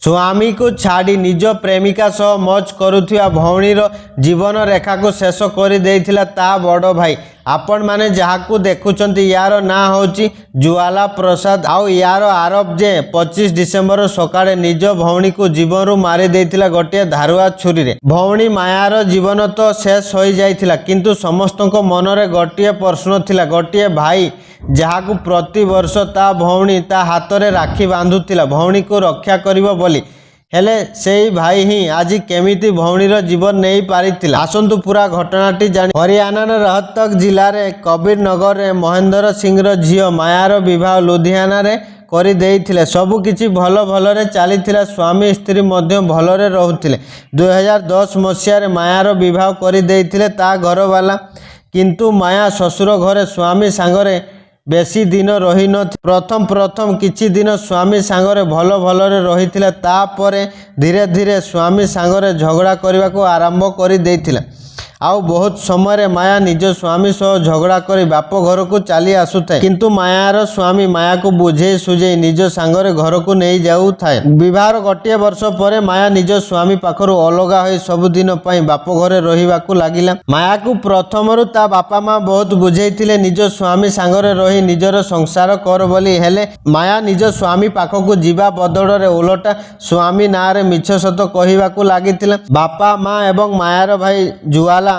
स्वामी को छाड़ी निज प्रेमिका सह मौज करुथिबा भौणीर जीवन रेखा को शेष कर देइथिला ता बड़ भाई। आपण माने जहाकू देखुचंती यार ना होची ज्वाला प्रसाद। आउ यार आरोप जे 25 डिसेम्बर सकाळे निज भौणी को जीवन रु मारी देइथिला गोटे धारुआ छुरी रे। भौणी मायार जीवन तो शेष हो जाइथिला, किंतु समस्तको मनरे गोटे प्रश्न थिला। गोटे भाई जहाकू प्रति वर्ष ता भौणी ता हाथ रे राखी बांधुथिला भौणी को रक्षा करिवो बोली, हेले सेई भाई ही आज केमिति भौणीर जीवन नहीं पारिथिला। आसंतु पूरा घटनाटी जानी। हरियाणा रोहतक जिले रे कबीर नगर रे महेंद्र सिंह रो झियो मायार विवाह लुधियाना रे करि देइथिले। सबु किछि भल भल रे चलीथिला। स्वामी स्त्री मध्य भल रे रहुथिले। 2010 मसिया रे मायार विवाह करि देइथिले ता घरवाला, किंतु माया ससुर घरे स्वामी सांगरे बेसी दिन रही न। प्रथम किछि दिन स्वामी सांगरे भल भल रे रहिथिला, तापरे धीरे धीरे स्वामी सांगरे झगड़ा करने को आरंभ कर देइथिला। आउ बहुत समय माया निज स्वामी सह झगड़ा कर बाप घर को चली आसुए, किंतु मायार स्वामी माया को बुझे सुझे निज सांगरे घर को नहीं जाऊ थाए। विवाह गोटे वर्ष पर माया निज स्वामी पाखरु अलगा हो सबुदिन बाप घरे रहिबाकू लागिला। माया को प्रथमरु ता बापा माँ बहुत बुझेइथिले निज स्वामी सांगरे रही निजर संसार कर बोली, हेले माया निज स्वामी पाखकू जीवा बदଳରେ उलटा स्वामी नारे मिछ सत कहिबाकू लागिथिला। बापा माँ एवं मायार भाई जुआला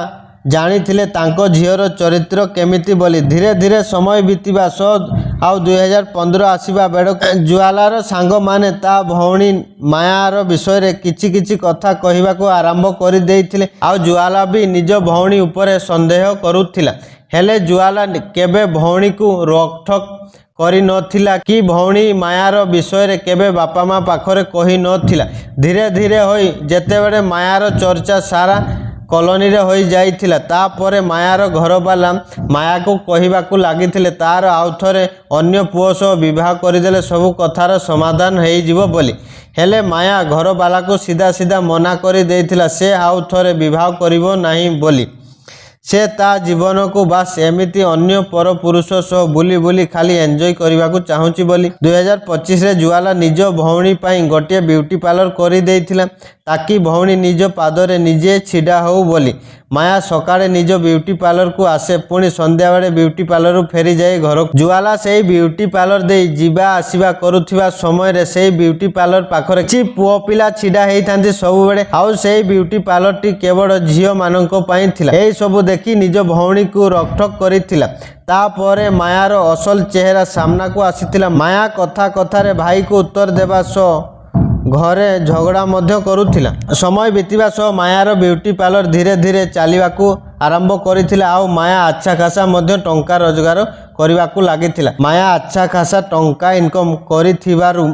जानिथिले तांको झीर चरित्र केमिति बोली। धीरे धीरे समय बीतवा सह आउ 2015 आसीबा बेड़क जुआलार सांग माने ता भौणी मायार विषय रे किछि किछि कथा कहिबाकू आरंभ कर देइथिले। आउ जुआला भी निज भौणी उपरे संदेह करुथिला, हेले जुआला केबे भौणी को रोकठोक करि नथिला कि भौणी मायार विषय रे केबे बापा माँ पाखरे कहि नथिला। धीरे धीरे होई जेतेबेले मायार चर्चा सारा कॉलोनी रे होई जाइथिला, तापरे मायार घरवाला माया को कहिबाकू लागिथिले तार आउ थरे अन्य पुओ सह विवाह करदेले सबु कथार समाधान हो जिवो बोली, हेले माया घरवाला को सीधा सीधा मना कर देइथिला से आउ थरे विवाह करिवो नाही बोली। से ता जीवन को बास एमिति अन्य पर पुरुष सह बुली बुली खाली एंजॉय करने को चाहूँगी बोली। 2025 रे जुआला निज भौणी पाई गोटे ब्यूटी पार्लर कर देइथिला ताकि भौणी निज पादरे निजे छिड़ा हो बोली। माया सकाळे निज ब्यूटी पार्लर को आसे, पुणी संध्या बेले ब्यूटी पार्लर फेरी जाए घर। जुआला से ब्यूटी पार्लर दे जीवा आसीबा करुथिबा समय रे से ब्यूटी पार्लर पाखरे कि पुओ पिला छिड़ा हेइथांती सब बेले। आउ से ब्यूटी पार्लर टी केवल झियो माननको पई थिला। एई सब देखि निज भौणी को रकठक करिथिला। तापरे मायार असल चेहरा सामना को आसीथिला। माया कथा कथारे भाई को उत्तर देबा सह घरे झगड़ा मध्य करुथिला। समय बीतवा सह मायार ब्यूटी पार्लर धीरे धीरे चलवाकू आरंभ करिथिला। आउ माया अच्छा खासा मध्य टंका रोजगार करने लगी। माया अच्छा खासा टंका इनकम करिथिबारु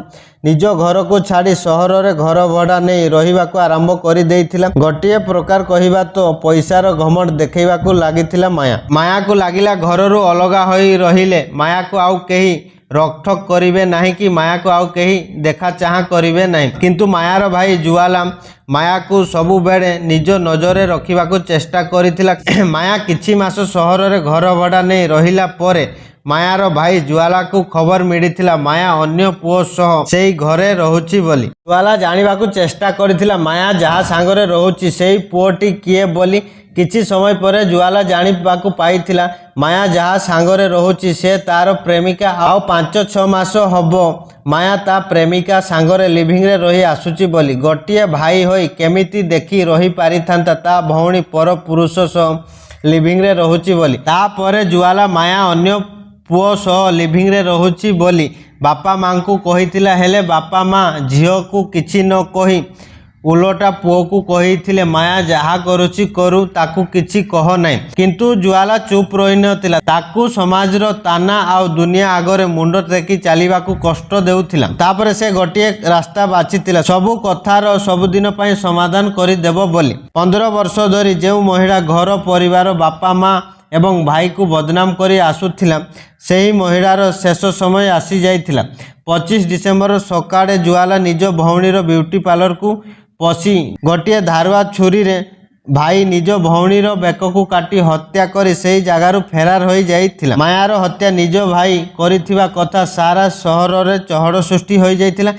निज घर को छाड़ी सहर रे घर भड़ा नहीं रहिबाकू आरंभ कर देइथिला। गोटे प्रकार कहिबा तो पैसार घमंड देखैबाकू लागिथिला माया। माया को लागिला घर रु अलगा होई रहिले माया को आउ केही रकठक करिवे नहीं कि माया को आउ केही देखा चाह करिवे नहीं, किंतु मायार भाई जुआला माया को सबु बेड़े निज नजरे रखिबाकू चेष्टा करिथिला। माया किछि मास सहर रे घर भड़ा नहीं रहिला परे मायार भाई जुआला को खबर मिलिथिला माया अन्य पुओ सह सेई घरे रहुची बोली। जुआला जानिबाकू चेष्टा करिथिला माया जहा सांगरे रहुची सेई पुओटी किए बोली। किछि समय पर जुआला जानिबाकू पाइथिला माया जहा सांगरे रहुची से तार प्रेमिका। आउ 5-6 मास हबो माया ता प्रेमिका सांगरे लिविंग रे रही आसुची बोली। गोटिए भाई होई केमिति देखि रही पारिथांता ता भौणी पर पुरुष सह लिविंग रे रहुची बोली। तापरे जुआला माया अन्य पुओ सह लिविंग रे रहुची बोली बापा माँ को कहिथिला, हेले बापा माँ झियो को किछि न कही उलटा पुओ को कहिथिले माया जहा करुची करू ताकू किछि कह नहीं। किंतु जुआला चुप रही नथिला। ताकू समाज रो ताना आउ दुनिया आगरे मुंड टेकी चलीबाकू कष्ट देउथिला। तापरे से गोटिए रास्ता बाछिथिला सबु कथार सबुदिन पई समाधान करि देबो बोली। 15 वर्ष धरी जे महिला घर परिवार बापा माँ एवं भाई को बदनाम करी आसुथिला सेही महिलार शेष समय आसी जाइथिला। 25 डिसेम्बर सकाळे जुआला निज भौणीर ब्यूटी पार्लर को पशी गोटे धारुआ छुरी रे भाई निज भौणीर बेक को काटी हत्या करी सेही जगार फेरार हो जाइथिला। मायार हत्या निज भाई करिथिबा कथा सारा सहर रे चहड़ सृष्टि हो जाइथिला।